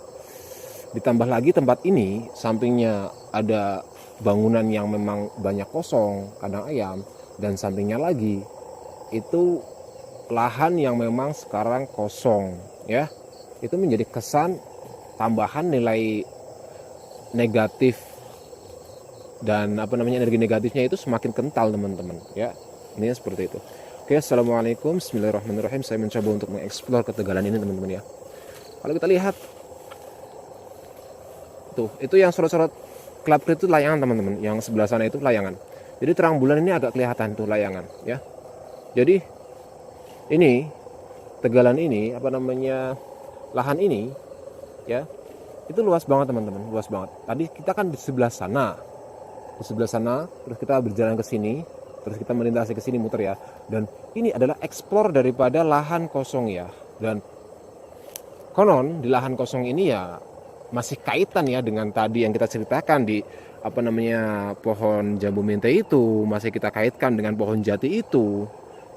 Ditambah lagi tempat ini sampingnya ada bangunan yang memang banyak kosong, kandang ayam, dan sampingnya lagi itu lahan yang memang sekarang kosong, ya. Itu menjadi kesan tambahan nilai negatif dan energi negatifnya itu semakin kental teman-teman, ya. Ini seperti itu. Oke, assalamualaikum, bismillahirrahmanirrahim. Saya mencoba untuk mengeksplor ketegalan ini teman-teman, ya. Kalau kita lihat tuh, itu yang sorot-sorot klap itu layangan teman-teman, yang sebelah sana itu layangan. Jadi terang bulan ini agak kelihatan tuh layangan, ya. Jadi ini tegalan ini lahan ini, ya, itu luas banget teman-teman, luas banget. Tadi kita kan di sebelah sana, terus kita berjalan ke sini, terus kita melintasi ke sini muter, ya. Dan ini adalah eksplor daripada lahan kosong, ya. Dan konon di lahan kosong ini ya masih kaitan ya dengan tadi yang kita ceritakan di pohon jambu mente itu, masih kita kaitkan dengan pohon jati itu.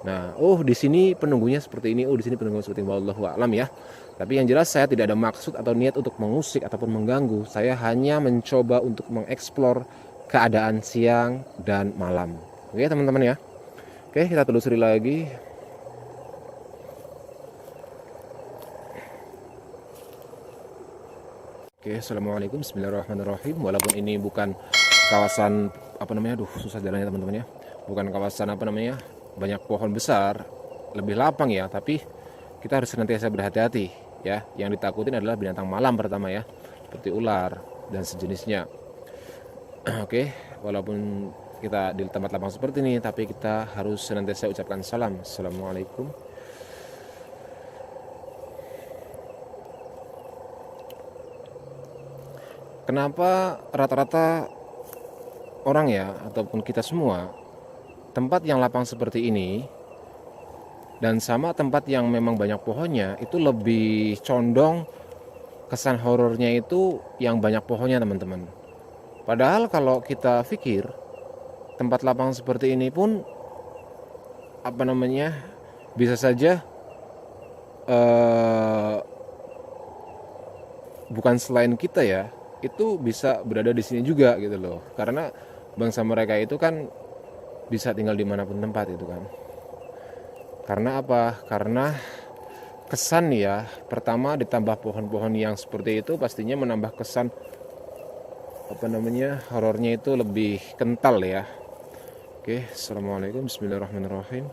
Nah, di sini penunggunya seperti ini, di sini penunggunya seperti ini, wallahu a'lam, ya. Tapi yang jelas saya tidak ada maksud atau niat untuk mengusik ataupun mengganggu. Saya hanya mencoba untuk mengeksplor keadaan siang dan malam. Oke teman-teman, ya. Oke, kita telusuri lagi. Oke, assalamualaikum, bismillahirrahmanirrahim. Walaupun ini bukan kawasan susah jalannya teman-teman, ya. Bukan kawasan banyak pohon besar, lebih lapang, ya. Tapi kita harus senantiasa berhati-hati, ya. Yang ditakutin adalah binatang malam pertama, ya, seperti ular dan sejenisnya. Oke, walaupun kita di tempat lapang seperti ini, tapi kita harus senantiasa ucapkan salam. Assalamualaikum. Kenapa rata-rata orang, ya, ataupun kita semua, tempat yang lapang seperti ini dan sama tempat yang memang banyak pohonnya itu lebih condong kesan horornya itu yang banyak pohonnya teman-teman. Padahal kalau kita pikir tempat lapang seperti ini pun bisa saja bukan selain kita, ya, itu bisa berada di sini juga gitu loh. Karena bangsa mereka itu kan bisa tinggal dimanapun tempat itu kan. Karena apa? Karena kesan, ya, pertama ditambah pohon-pohon yang seperti itu pastinya menambah kesan horornya itu lebih kental, ya. Oke, assalamualaikum, bismillahirrahmanirrahim.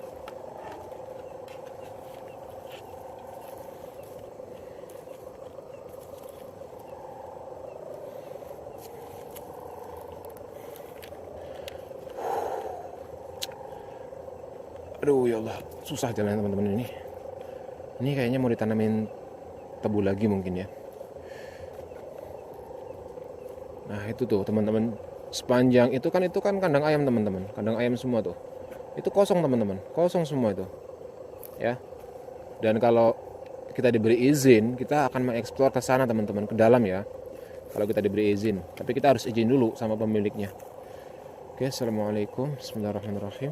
Aduh ya Allah, susah jalan teman-teman ini. Ini kayaknya mau ditanamin tebu lagi mungkin ya. Nah itu tuh teman-teman, sepanjang itu kan kandang ayam teman-teman, kandang ayam semua tuh. Itu kosong teman-teman, kosong semua itu. Ya. Dan kalau kita diberi izin, kita akan mengeksplor ke sana teman-teman, ke dalam ya. Kalau kita diberi izin, tapi kita harus izin dulu sama pemiliknya. Oke, assalamualaikum, bismillahirrahmanirrahim.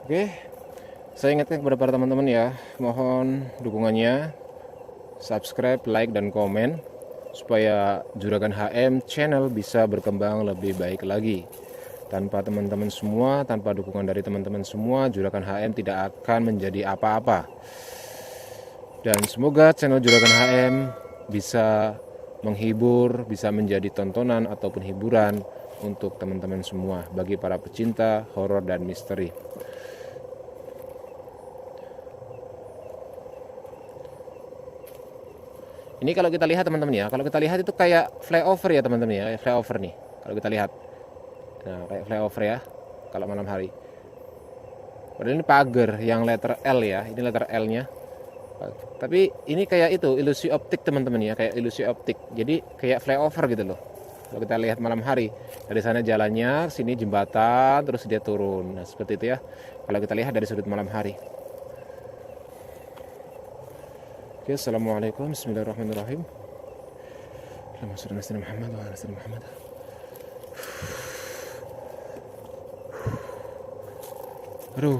Oke, saya ingatkan kepada para teman-teman ya, mohon dukungannya, subscribe, like, dan komen supaya Juragan HM channel bisa berkembang lebih baik lagi. Tanpa teman-teman semua, tanpa dukungan dari teman-teman semua, Juragan HM tidak akan menjadi apa-apa. Dan semoga channel Juragan HM bisa menghibur, bisa menjadi tontonan ataupun hiburan untuk teman-teman semua, bagi para pecinta horor dan misteri. Ini kalau kita lihat teman-teman ya, kalau kita lihat itu kayak flyover ya teman-teman ya, flyover nih. Kalau kita lihat, nah kayak flyover ya, kalau malam hari. Padahal ini pagar yang letter L ya, ini letter L-nya. Tapi ini kayak itu ilusi optik teman-teman ya, kayak ilusi optik. Jadi kayak flyover gitu loh. Kalau kita lihat malam hari, dari sana jalannya, sini jembatan, terus dia turun. Nah seperti itu ya. Kalau kita lihat dari sudut malam hari. Oke, assalamualaikum, bismillahirrahmanirrahim. Allahumma shalli ala sayyidina Muhammad wa ala sayyidina Muhammad. Aduh,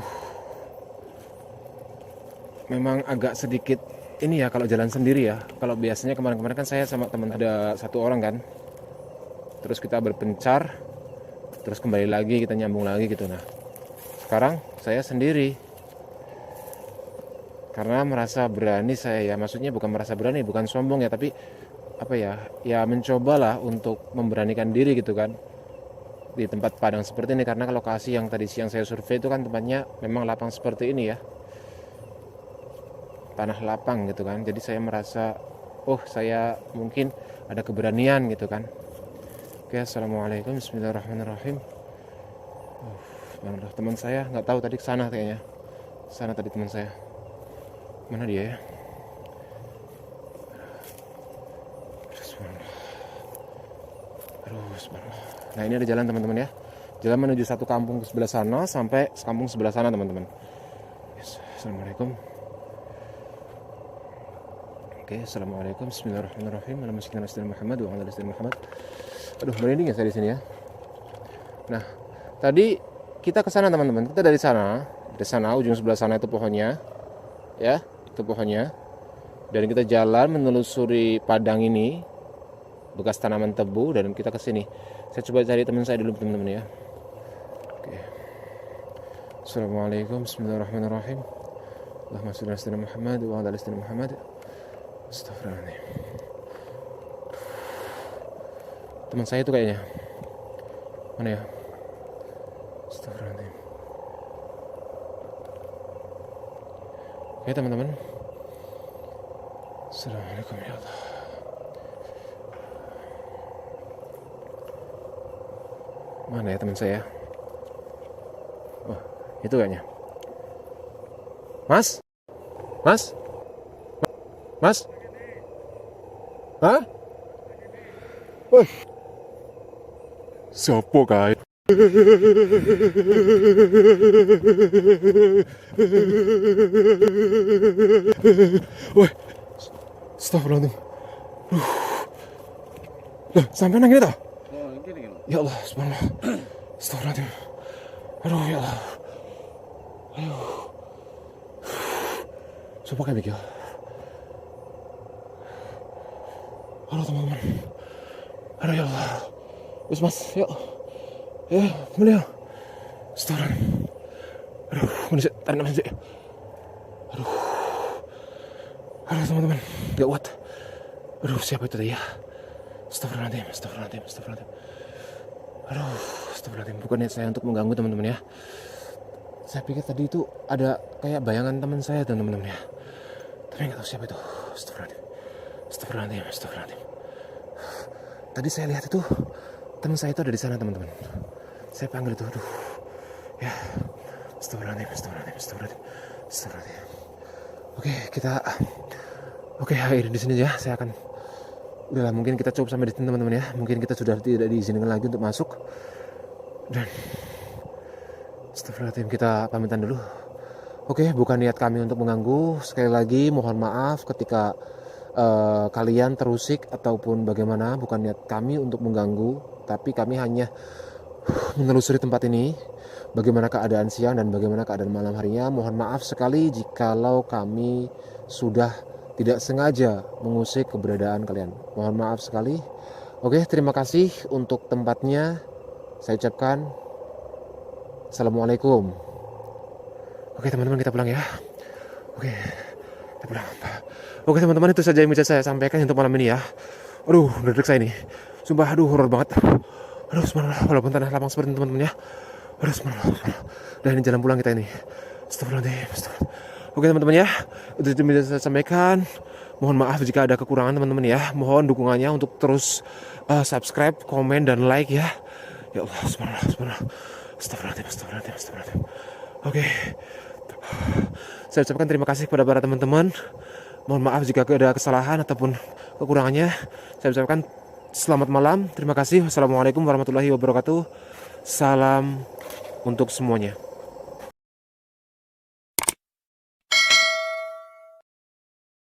memang agak sedikit ini ya kalau jalan sendiri ya. Kalau biasanya kemarin-kemarin kan saya sama teman, ada satu orang kan, terus kita berpencar, terus kembali lagi, kita nyambung lagi gitu. Nah sekarang saya sendiri karena merasa berani saya ya, maksudnya bukan merasa berani, bukan sombong ya, tapi apa ya mencobalah untuk memberanikan diri gitu kan di tempat padang seperti ini. Karena lokasi yang tadi siang saya survei itu kan tempatnya memang lapang seperti ini ya, tanah lapang gitu kan. Jadi saya merasa saya mungkin ada keberanian gitu kan. Oke, assalamualaikum, bismillahirrahmanirrahim. Teman saya nggak tahu tadi kesana kayaknya, sana tadi teman saya. Mana dia ya? Nah ini ada jalan teman-teman ya, jalan menuju satu kampung ke sebelah sana sampai kampung sebelah sana teman-teman. Assalamualaikum. Oke, assalamualaikum, bismillahirrahmanirrahim. Allahumma shalli ala Muhammad wa ala ali Muhammad. Aduh, merinding ya saya di sini ya. Nah tadi kita ke sana teman-teman, kita dari sana ujung sebelah sana itu pohonnya ya, itu pohonnya. Dan kita jalan menelusuri padang ini, bekas tanaman tebu, dan kita ke sini. Saya coba cari teman saya dulu teman-teman ya. Oke. Assalamualaikum, bismillahirrahmanirrahim. Allahumma shalli ala sayyidina Muhammad wa ala ali sayyidina Muhammad. Astagfirullahaladzim. Teman saya itu kayaknya. Mana ya? Astagfirullahaladzim. Oke teman-teman. Assalamualaikum ya Allah. Mana ya teman saya? Oh, itu kayaknya. Mas? Mas? Mas? Hah? Wih. Sopo kae? Woi, astagfirullahaladzim. Loh, sampai nang ini toh? Ya Allah, subhanallah. Astagfirullahaladzim. Aduh, ya Allah. Aduh. Sumpah kayak begitu. Halo teman-teman. Aduh ya Allah. Wis mas, yuk. Ya, mulia. Astagfirullahaladzim. tarik nafas sih. Aduh teman-teman, gak kuat. Aduh, siapa itu tadi ya? Astagfirullahaladzim. Aduh, astagfirullahaladzim. Bukan niat saya untuk mengganggu teman-teman ya. Saya pikir tadi itu ada kayak bayangan teman saya teman-teman ya. Tapi nggak tahu siapa itu. Astagfirullahaladzim. Tadi saya lihat itu teman saya itu ada di sana teman-teman. Saya panggil itu, aduh. Ya, astagfirullahaladzim. Oke, akhir di sini ya. Saya akan udahlah, mungkin kita cukup sampai di sini teman-teman ya. Mungkin kita sudah tidak diizinkan lagi untuk masuk. Dan astagfirullahaladzim, kita pamitan dulu. Oke, bukan niat kami untuk mengganggu. Sekali lagi mohon maaf ketika kalian terusik ataupun bagaimana. Bukan niat kami untuk mengganggu, tapi kami hanya menelusuri tempat ini, bagaimana keadaan siang dan bagaimana keadaan malam harinya. Mohon maaf sekali jikalau kami sudah tidak sengaja mengusik keberadaan kalian. Mohon maaf sekali. Oke, terima kasih untuk tempatnya. Saya ucapkan Assalamualaikum. Oke teman-teman, kita pulang ya. Oke, kita pulang. Oke teman-teman, itu saja yang bisa saya sampaikan untuk malam ini ya. Aduh, deg-deg saya nih. Sumpah, aduh, horor banget. Aduh, subhanallah, walaupun tanah lapang seperti teman-teman ya. Aduh, subhanallah. Dan ini jalan pulang kita ini. Astagfirullahaladzim. Oke teman-teman ya, itu yang bisa saya sampaikan. Mohon maaf jika ada kekurangan teman-teman ya. Mohon dukungannya untuk terus subscribe, komen, dan like ya. Ya Allah, subhanallah. Astagfirullahaladzim. Oke, saya ucapkan terima kasih kepada para teman-teman. Mohon maaf jika ada kesalahan ataupun kekurangannya. Saya ucapkan selamat malam. Terima kasih. Wassalamualaikum warahmatullahi wabarakatuh. Salam untuk semuanya.